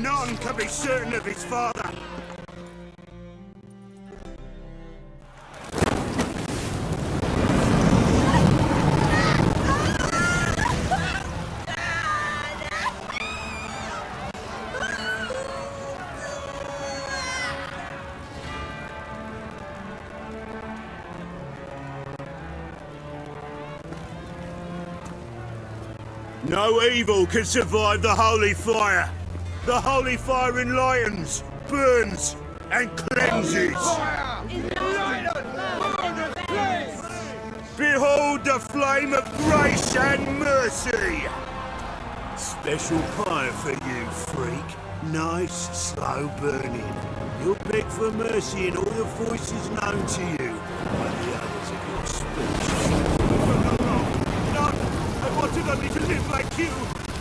none can be certain of his father. No evil can survive the holy fire. The holy fire enlightens, burns, and cleanses. Behold the flame of grace and mercy. Special fire for you, freak. Nice, slow burning. You'll beg for mercy in all the voices known to you by the others of your species. None! I wanted only to live like you!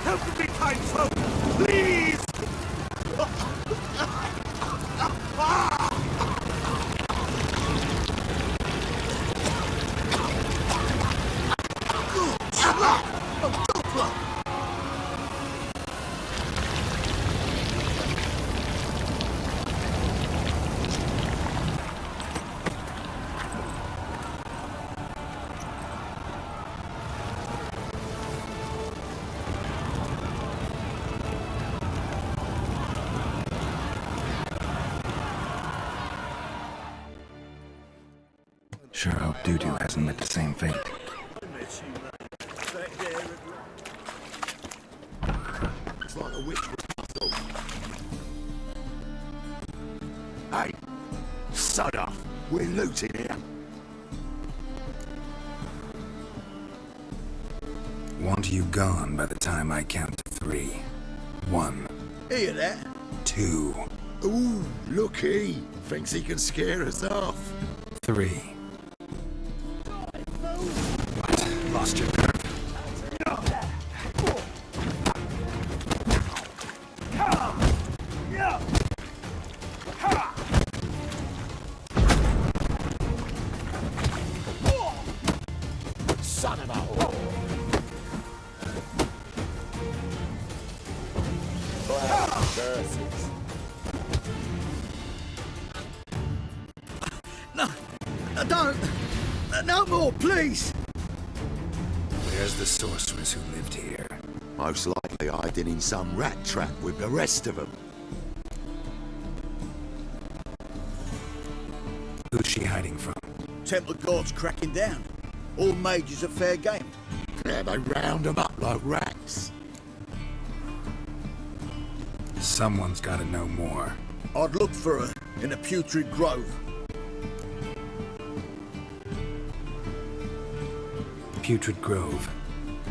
Help me, kind folk! Please! Sure hope Doo-Doo hasn't met the same fate. It's like a witch was Hey! Sod off! We're looting here! Want you gone by the time I count to 3. 1. Hear that? 2. Ooh, looky! Thinks he can scare us off. 3. What? Lost your nerve? Son of a whore! No, don't! No more, please! Where's the sorceress who lived here? Most likely hiding in some rat trap with the rest of them. Who's she hiding from? Temple guards cracking down. All mages are fair game. Yeah, they round them up like rats. Someone's gotta know more. I'd look for her in a putrid grove. Putrid Grove.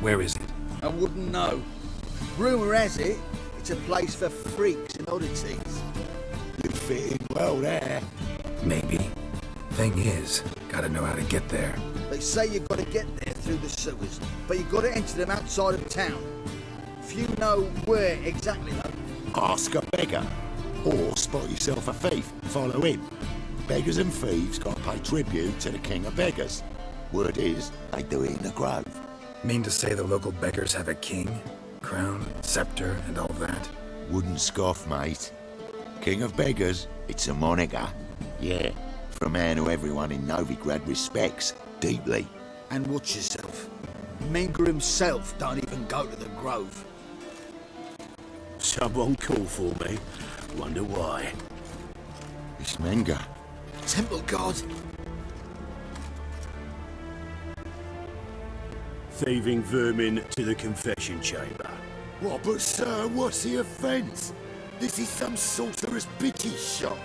Where is it? I wouldn't know. Rumour has it, it's a place for freaks and oddities. You fit in well there. Maybe. Thing is, gotta know how to get there. They say you've got to get there through the sewers, but you've got to enter them outside of town. If you know where exactly, though. Ask a beggar. Or spot yourself a thief, follow him. Beggars and thieves got to pay tribute to the king of beggars. Word is, they do it in the grove. Mean to say the local beggars have a king, crown, scepter, and all that? Wouldn't scoff, mate. King of beggars, it's a moniker. Yeah, for a man who everyone in Novigrad respects deeply. And watch yourself. Menga himself don't even go to the grove. Someone call for me. Wonder why. It's Menga. Temple guard. Thieving vermin to the confession chamber. What, but sir, what's the offence? This is some sorcerer's bitty shop.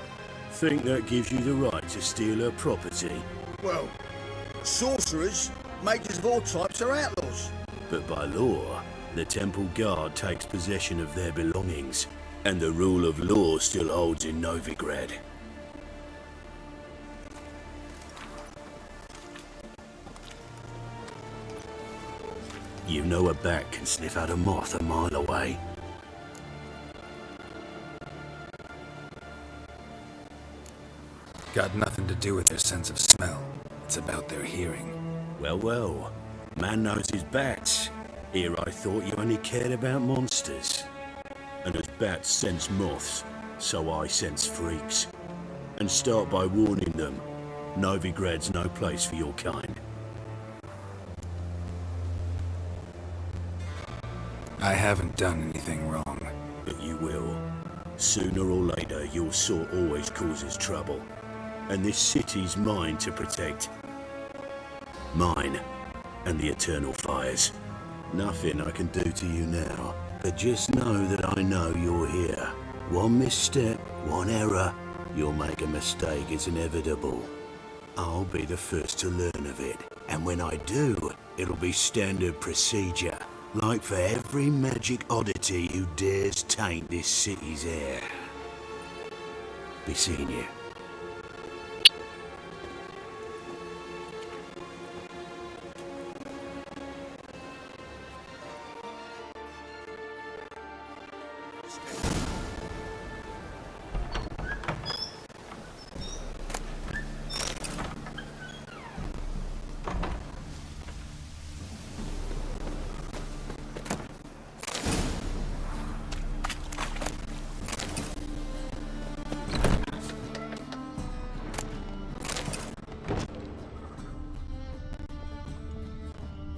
Think that gives you the right to steal her property? Well, sorcerers, mages of all types are outlaws. But by law, the temple guard takes possession of their belongings, and the rule of law still holds in Novigrad. You know a bat can sniff out a moth a mile away. Got nothing to do with their sense of smell. It's about their hearing. Well, well. Man knows his bats. Here I thought you only cared about monsters. And as bats sense moths, so I sense freaks. And start by warning them, Novigrad's no place for your kind. I haven't done anything wrong. But you will. Sooner or later, your sort always causes trouble. And this city's mine to protect. Mine. And the eternal fires. Nothing I can do to you now. But just know that I know you're here. One misstep, one error, you'll make a mistake, it's inevitable. I'll be the first to learn of it. And when I do, it'll be standard procedure. Like for every magic oddity who dares taint this city's air. Be seeing you.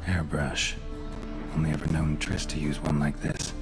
Hairbrush. Only ever known Triss to use one like this.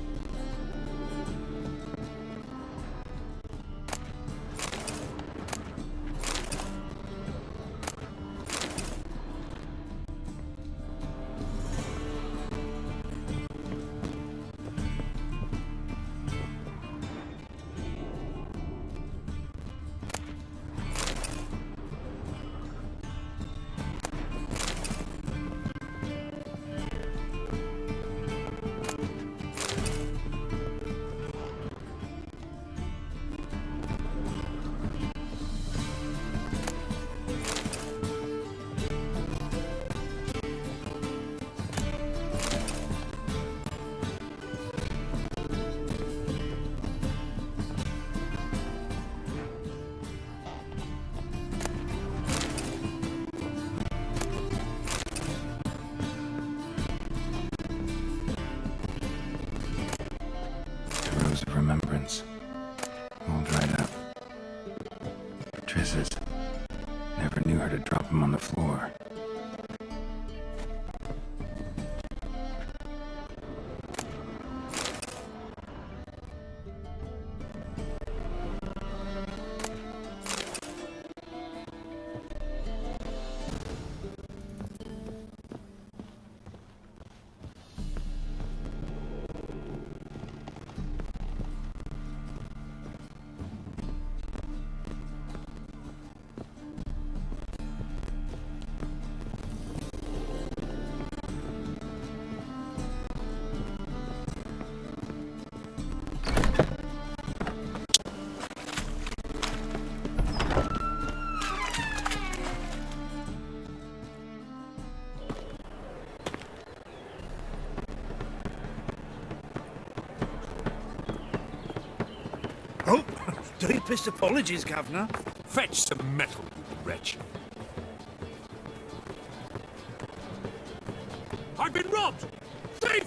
Of remembrance. All dried up. Triss's. Never knew her to drop him on the floor. Oh, deepest apologies, Governor. Fetch some metal, you wretch. I've been robbed! Thief!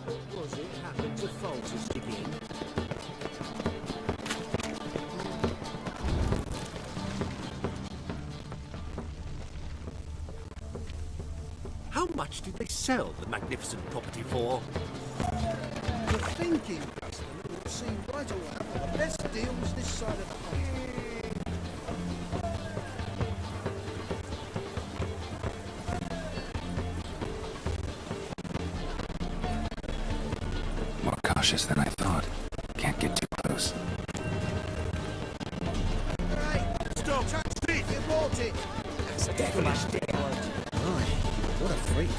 What was it happened to falters again? How much did they sell the magnificent property for? You're thinking, Preston, it would seem right away one of the best deals this side of the pond. More cautious than I thought. Can't get too close. Hey, Stop! Steve, you bought it! That's definitely Right, what a freak.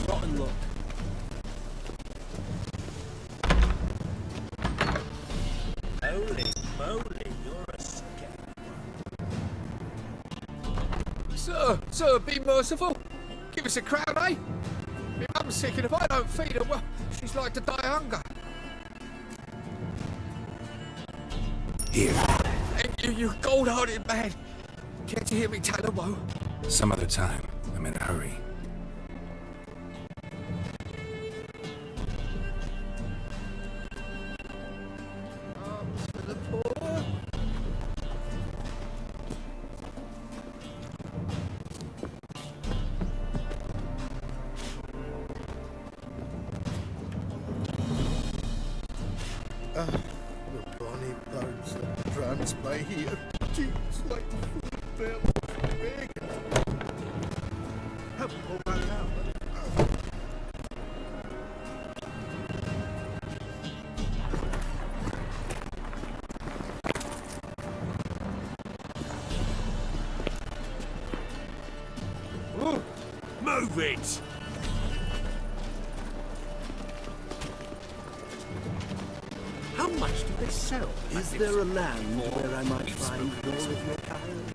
rotten luck. Holy moly, you're a scam. Sir, be merciful. Give us a crown, eh? My mum's sick, and if I don't feed her, well, she's like to die of hunger. Here, Thank you, you cold-hearted man. Can't you hear me tell her woe? some other time. I'm in a hurry. Arms for the poor. The bonny birds that prance by here, cheeks like food bells wagging. Help me pull that out. Move it! How much do they sell? Is there a land where I might find more of your kind?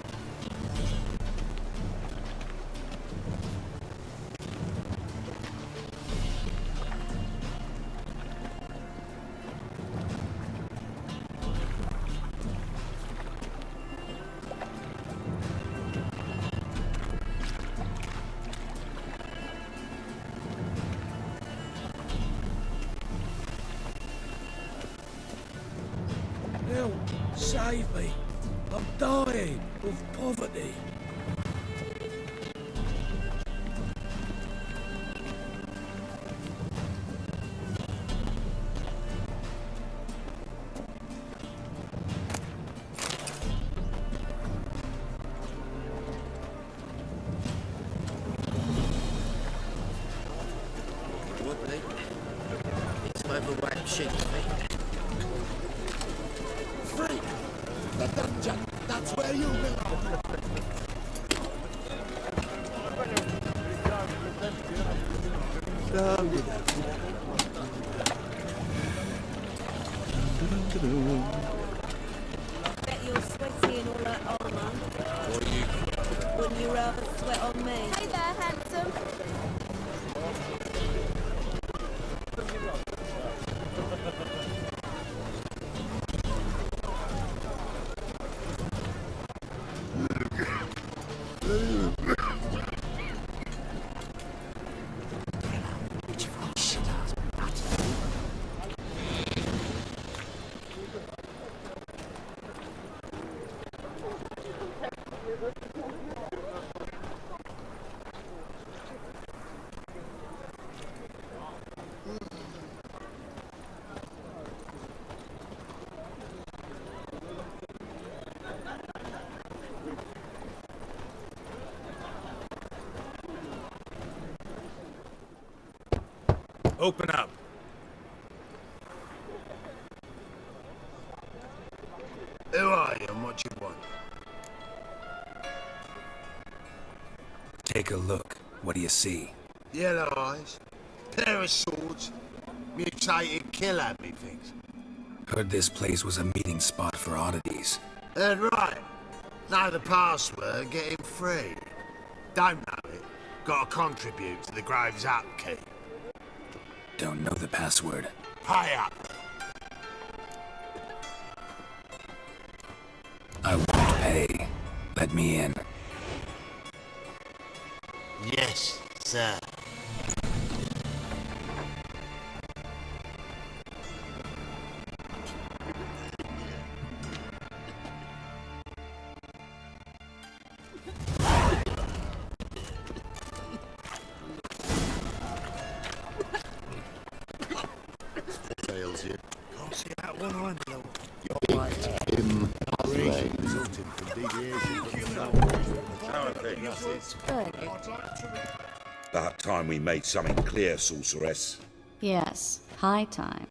Help! Save me! I'm dying of poverty. Wobbly. It's overweight sheep feet. Freak! The dungeon! That's where you belong! Bet you're sweaty in all that armour. Wouldn't you rather sweat on me? Hey there, handsome. Open up. Who are you and what you want? Take a look. What do you see? Yellow eyes, pair of swords, mutated killer, methinks. Heard this place was a meeting spot for oddities. Heard right. Know the password, get him free. Don't know it, gotta contribute to the Grave's upkeep. Don't know the password. Pay up. I won't pay. Let me in. Yes, sir. Tails you. Can't see that one I'm low. About time we made something clear, sorceress. Yes, high time.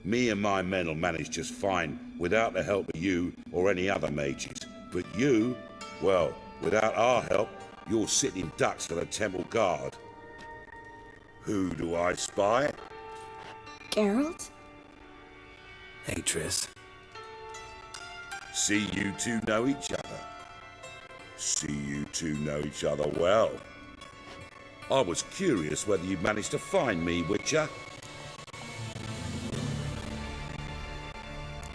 Me and my men will manage just fine without the help of you or any other mages. But you, well, without our help, you're sitting ducks for the temple guard. Who do I spy? Geralt? Hey, Triss. See you two know each other. See you two know each other well. I was curious whether you'd managed to find me, Witcher.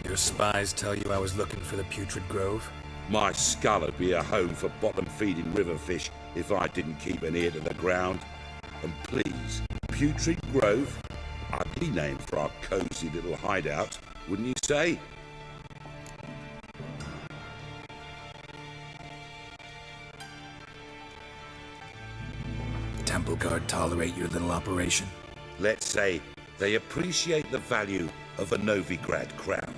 Your spies tell you I was looking for the Putrid Grove? My skull would be a home for bottom-feeding river fish if I didn't keep an ear to the ground. And please, Putrid Grove? Ugly name for our cosy little hideout, wouldn't you say? Temple Guard tolerate your little operation? Let's say they appreciate the value of a novigrad crown.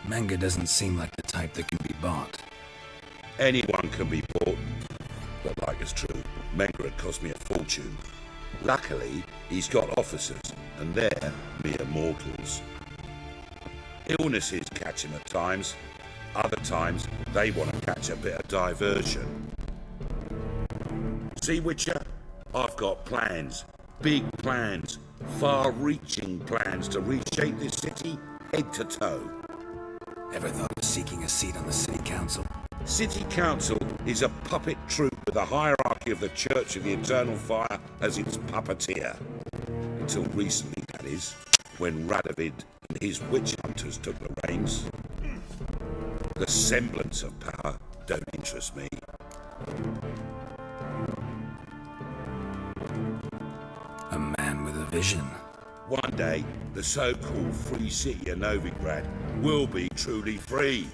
Manga doesn't seem like the type that can be bought. Anyone can be bought. But like it's true, Menga had cost me a fortune. Luckily, he's got officers, and they're mere mortals. Illnesses catch him at times. Other times, they want to catch a bit of diversion. See, Witcher? I've got plans. Big plans. Far-reaching plans to reshape this city head to toe. Ever thought of seeking a seat on the city council? City Council is a puppet troupe with the hierarchy of the Church of the Eternal Fire as its puppeteer. Until recently, that is, when Radovid and his witch hunters took the reins. The semblance of power don't interest me. A man with a vision. One day, the so-called free city of Novigrad will be truly free.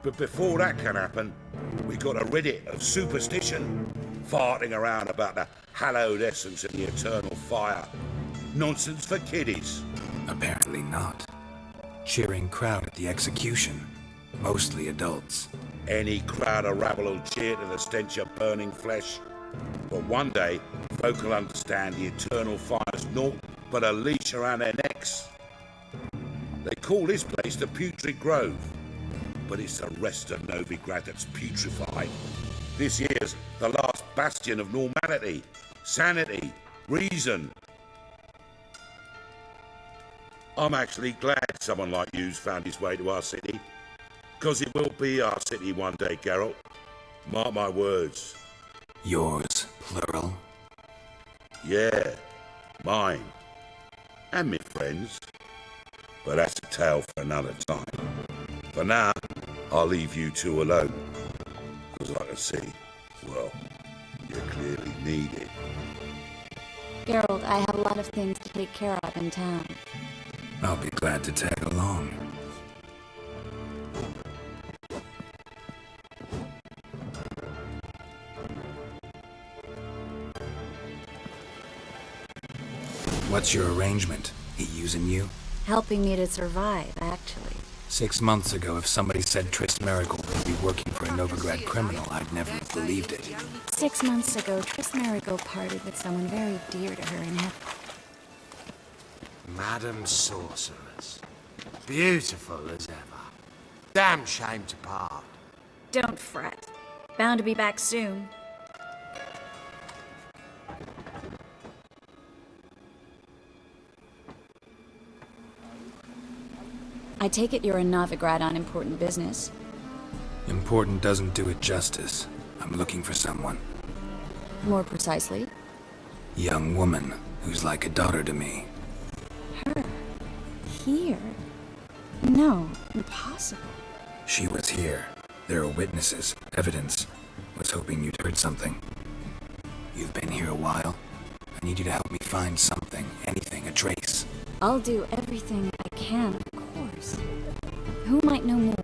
But before that can happen, we got to rid it of superstition, farting around about the hallowed essence of the eternal fire. Nonsense for kiddies. Apparently not. Cheering crowd at the execution. Mostly adults. Any crowd of rabble will cheer to the stench of burning flesh. But one day, folk will understand the eternal fire's naught but a leash around their necks. They call this place the Putrid Grove, but it's the rest of Novigrad that's putrefied. This here's the last bastion of normality, sanity, reason. I'm actually glad someone like you's found his way to our city, because it will be our city one day, Geralt. Mark my words. Yours, plural? Yeah, mine. And me friends. But that's a tale for another time. For now, I'll leave you two alone. Because I can see, well, you clearly need it. Geralt, I have a lot of things to take care of in town. I'll be glad to tag along. What's your arrangement? He using you? Helping me to survive, actually. 6 months ago, if somebody said Triss Merigold would be working for a Novigrad criminal, I'd never have believed it. 6 months ago, Triss Merigold parted with someone very dear to her and had... Madam Sorceress. Beautiful as ever. Damn shame to part. Don't fret. Bound to be back soon. I take it you're a Novigrad on important business. Important doesn't do it justice. I'm looking for someone. More precisely? Young woman who's like a daughter to me. Her? Here? No, impossible. She was here. There are witnesses, evidence. Was hoping you'd heard something. You've been here a while. I need you to help me find something, anything, a trace. I'll do everything I can, of course. Who might know more?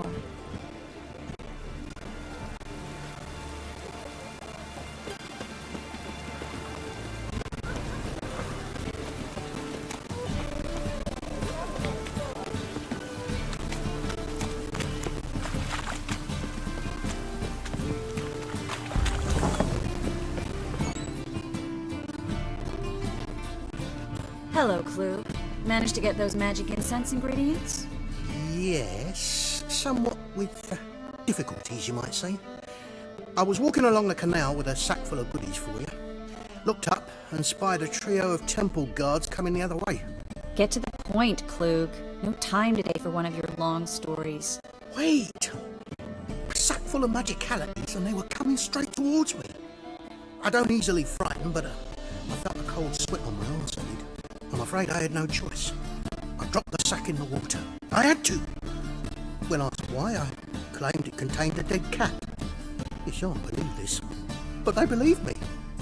Hello, Clue. Managed to get those magic incense ingredients? Yes, somewhat with difficulties, you might say. I was walking along the canal with a sack full of goodies for you. Looked up and spied a trio of temple guards coming the other way. Get to the point, Klug. No time today for one of your long stories. Wait! A sack full of magicalities and they were coming straight towards me. I don't easily frighten, but I felt a cold sweat on my arse, I did. I'm afraid I had no choice. I dropped the sack in the water. I had to. When asked why, I claimed it contained a dead cat. You shan't believe this, but they believed me.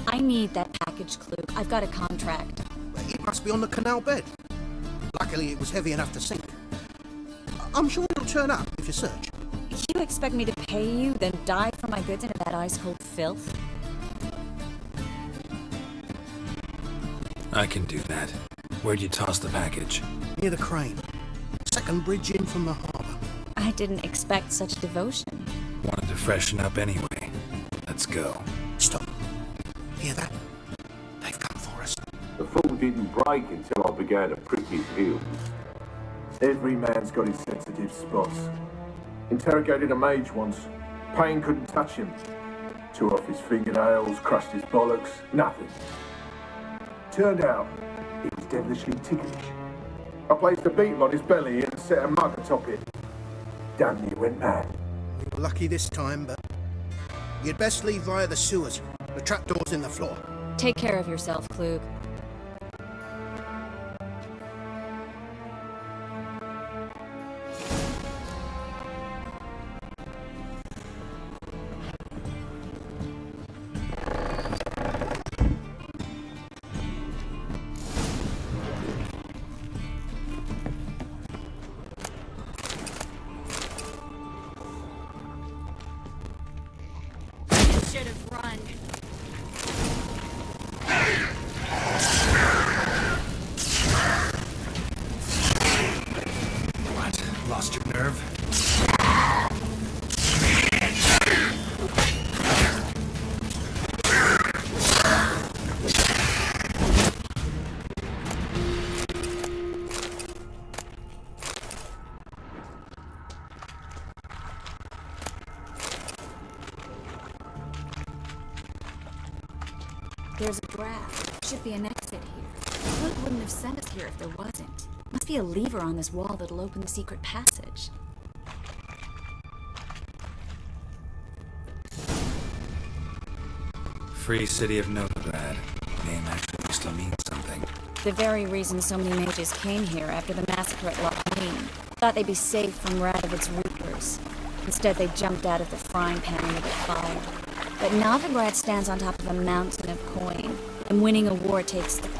I need that package, Klug. I've got a contract. It must be on the canal bed. Luckily, it was heavy enough to sink. I'm sure it'll turn up if you search. You expect me to pay you, then dive for my goods into that ice-cold filth? I can do that. Where'd you toss the package? Near the crane. Second bridge in from the harbour. I didn't expect such devotion. Wanted to freshen up anyway. Let's go. Stop. Hear that? They've come for us. The fall didn't break until I began to prick his heels. Every man's got his sensitive spots. Interrogated a mage once. Pain couldn't touch him. Tore off his fingernails, crushed his bollocks, nothing. Turned out, he was devilishly ticklish. I placed a beetle on his belly and set a mug atop it. Damn near went mad. We were lucky this time, but you'd best leave via the sewers. The trapdoor's in the floor. Take care of yourself, Klug. Should have run. What? Lost your nerve? There's a draft. Should be an exit here. Flint wouldn't have sent us here if there wasn't. Must be a lever on this wall that'll open the secret passage. Free City of Novigrad. Name actually used to mean something. The very reason so many mages came here after the massacre at Loch Neen. Thought they'd be safe from Radovid's reapers. Instead, they jumped out of the frying pan into the fire. But Novigrad stands on top of a mountain of coin, and winning a war takes the...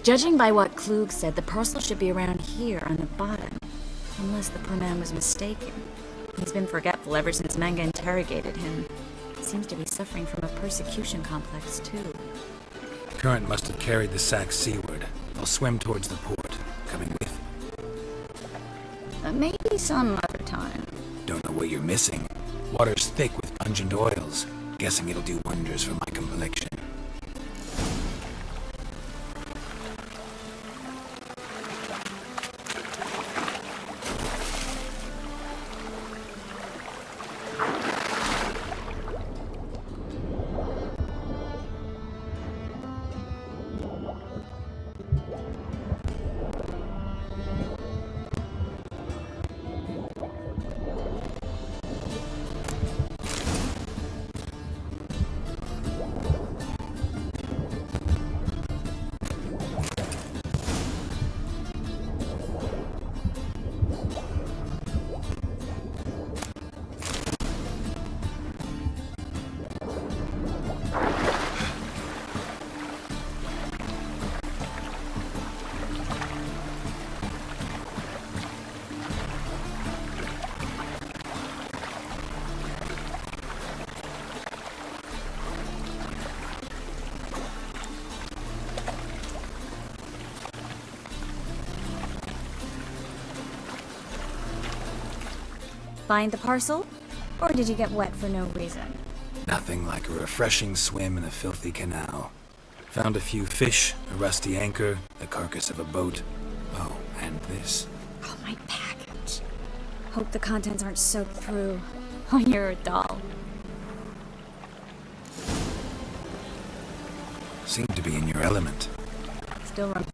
Judging by what Klug said, the parcel should be around here on the bottom. Unless the poor man was mistaken. He's been forgetful ever since Manga interrogated him. Seems to be suffering from a persecution complex, too. Current must have carried the sack seaward. I'll swim towards the port. Coming with? Maybe some other time. Don't know what you're missing. Water's thick with pungent oils. Guessing it'll do wonders for my complexion. Find the parcel? Or did you get wet for no reason? Nothing like a refreshing swim in a filthy canal. Found a few fish, a rusty anchor, the carcass of a boat. Oh, and this. Oh, my package. Hope the contents aren't soaked through. Oh, you're a doll. Seem to be in your element. Still wrong.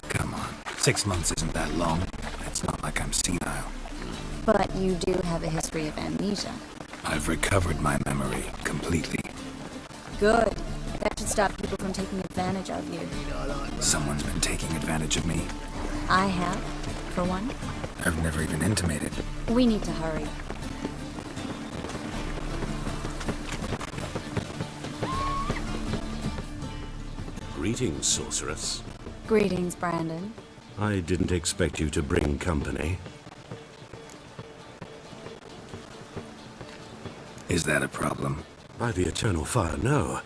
Come on, 6 months isn't that long. It's not like I'm senile. But you do have a history of amnesia. I've recovered my memory completely. Good. That should stop people from taking advantage of you. Someone's been taking advantage of me. I have, for one. I've never even intimated. We need to hurry. Greetings, sorceress. Greetings, Brandon. I didn't expect you to bring company. Is that a problem? By the eternal fire, no.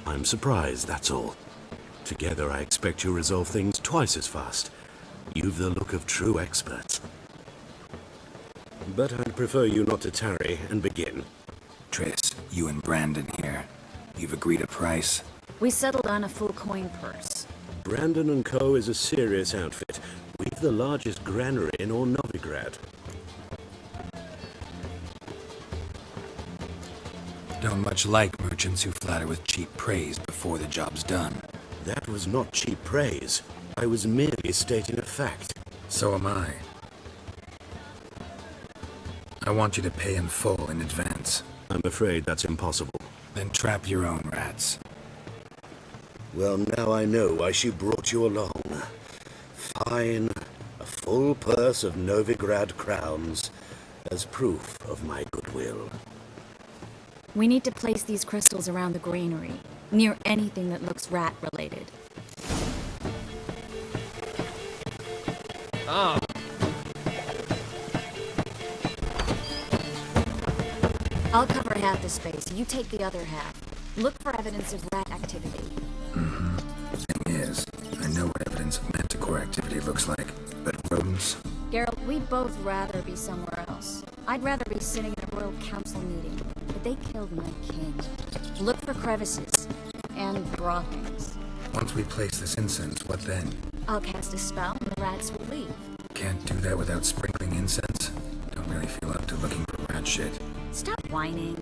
I'm surprised, that's all. Together, I expect you resolve things twice as fast. You've the look of true experts. But I'd prefer you not to tarry and begin. Triss, you and Brandon here. You've agreed a price? We settled on a full coin purse. Brandon & Co. is a serious outfit. We've the largest granary in all Novigrad. Don't much like merchants who flatter with cheap praise before the job's done. That was not cheap praise. I was merely stating a fact. So am I. I want you to pay in full in advance. I'm afraid that's impossible. Then trap your own rats. Well, now I know why she brought you along. Fine. A full purse of Novigrad crowns as proof of my goodwill. We need to place these crystals around the granary, near anything that looks rat-related. Ah. I'll cover half the space. You take the other half. Look for evidence of rat activity. Thing is, I know what evidence of manticore activity looks like, but rodents? Geralt, we'd both rather be somewhere else. I'd rather be sitting in a royal council meeting, but they killed my king. Look for crevices and droppings. Once we place this incense, what then? I'll cast a spell and the rats will leave. Can't do that without sprinkling incense? Don't really feel up to looking for rat shit. Stop whining.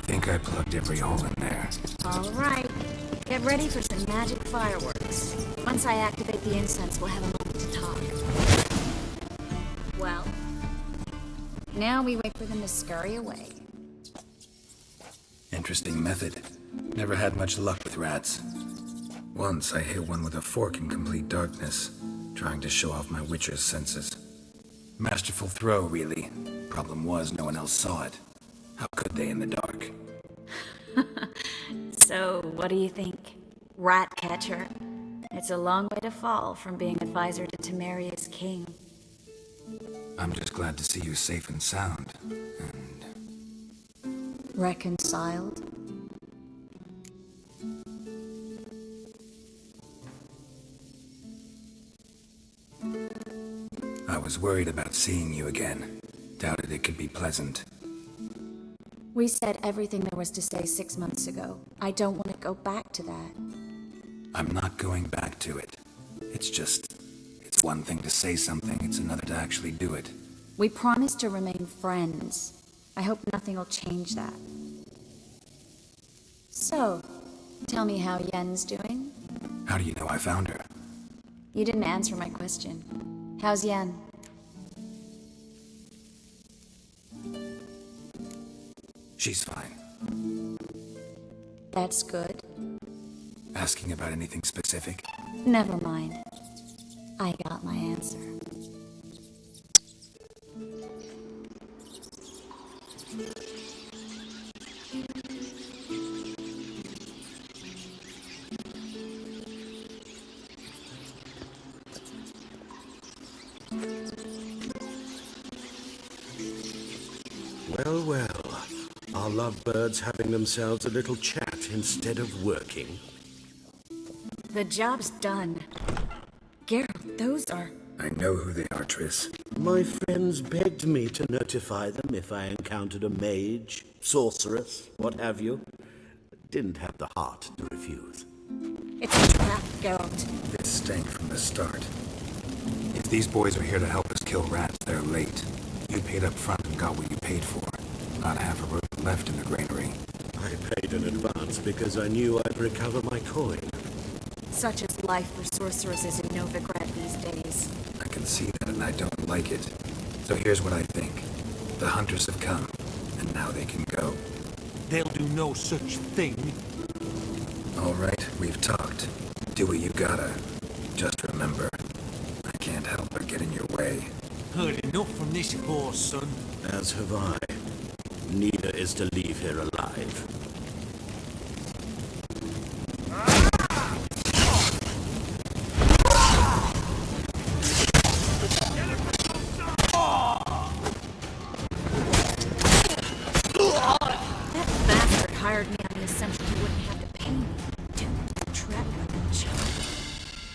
Think I plugged every hole in there. All right. Get ready for some magic fireworks. Once I activate the incense, we'll have a moment to talk. Well, now we wait for them to scurry away. Interesting method. Never had much luck with rats. Once I hit one with a fork in complete darkness, trying to show off my witcher's senses. Masterful throw, really. Problem was, no one else saw it. How could they in the dark? So, what do you think? Rat catcher? It's a long way to fall from being advisor to Temeria's king. I'm just glad to see you safe and sound. And reconciled? I was worried about seeing you again. Doubted it could be pleasant. We said everything there was to say 6 months ago. I don't want to go back to that. I'm not going back to it. It's one thing to say something, it's another to actually do it. We promised to remain friends. I hope nothing will change that. So, tell me how Yen's doing? How do you know I found her? You didn't answer my question. How's Yen? She's fine. That's good. Asking about anything specific? Never mind. I got my answer. Well, well. Are lovebirds having themselves a little chat instead of working? The job's done. Geralt, those are... I know who they are, Triss. My friends begged me to notify them if I encountered a mage, sorceress, what have you. Didn't have the heart to refuse. It's a trap, Geralt. This stank from the start. If these boys are here to help us kill rats, they're late. You paid up front and got what you paid for. Not half a room left in the granary. I paid in advance because I knew I'd recover my coin. Such is life for sorceresses in Novigrad these days. I can see that and I don't like it. So here's what I think. The hunters have come, and now they can go. They'll do no such thing. All right, we've talked. Do what you gotta. Just remember, I can't help but get in your way. Heard enough from this horse, son. As have I. Neither is to leave here alive. That bastard hired me on the assumption he wouldn't have to pay me. Dude, trap like a child.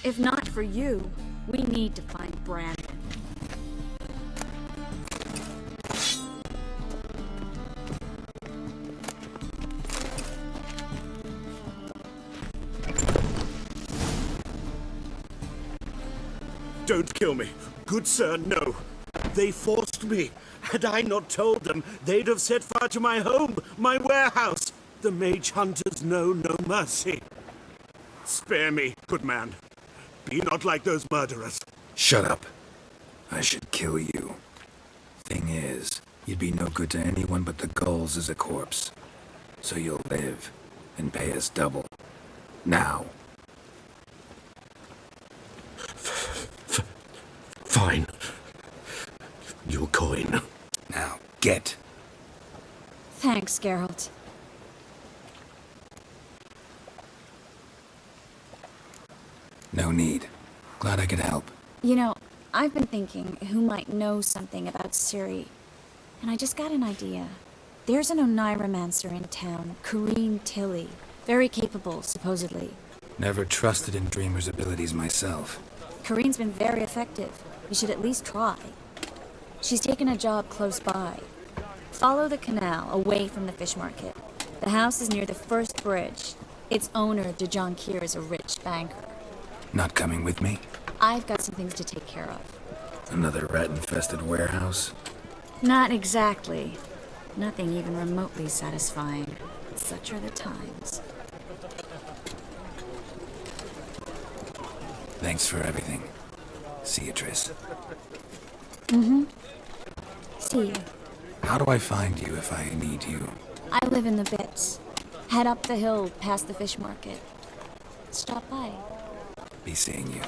If not for you, we need to find Brandon. Don't kill me. Good sir, no. They forced me. Had I not told them, they'd have set fire to my home, my warehouse. The mage hunters know no mercy. Spare me, good man. Be not like those murderers. Shut up. I should kill you. Thing is, you'd be no good to anyone but the gulls as a corpse. So you'll live, and pay us double. Now. Fine. Your coin. Now, get. Thanks, Geralt. No need. Glad I could help. You know, I've been thinking who might know something about Ciri, and I just got an idea. There's an Oneiromancer in town, Kareen Tilly. Very capable, supposedly. Never trusted in Dreamer's abilities myself. Kareen's been very effective. You should at least try. She's taken a job close by. Follow the canal, away from the fish market. The house is near the first bridge. Its owner, Dejon Kier, is a rich banker. Not coming with me? I've got some things to take care of. Another rat-infested warehouse? Not exactly. Nothing even remotely satisfying. Such are the times. Thanks for everything. See you, Triss. Mm-hmm. See you. How do I find you if I need you? I live in the Bits. Head up the hill past the fish market. Stop by. Be seeing you.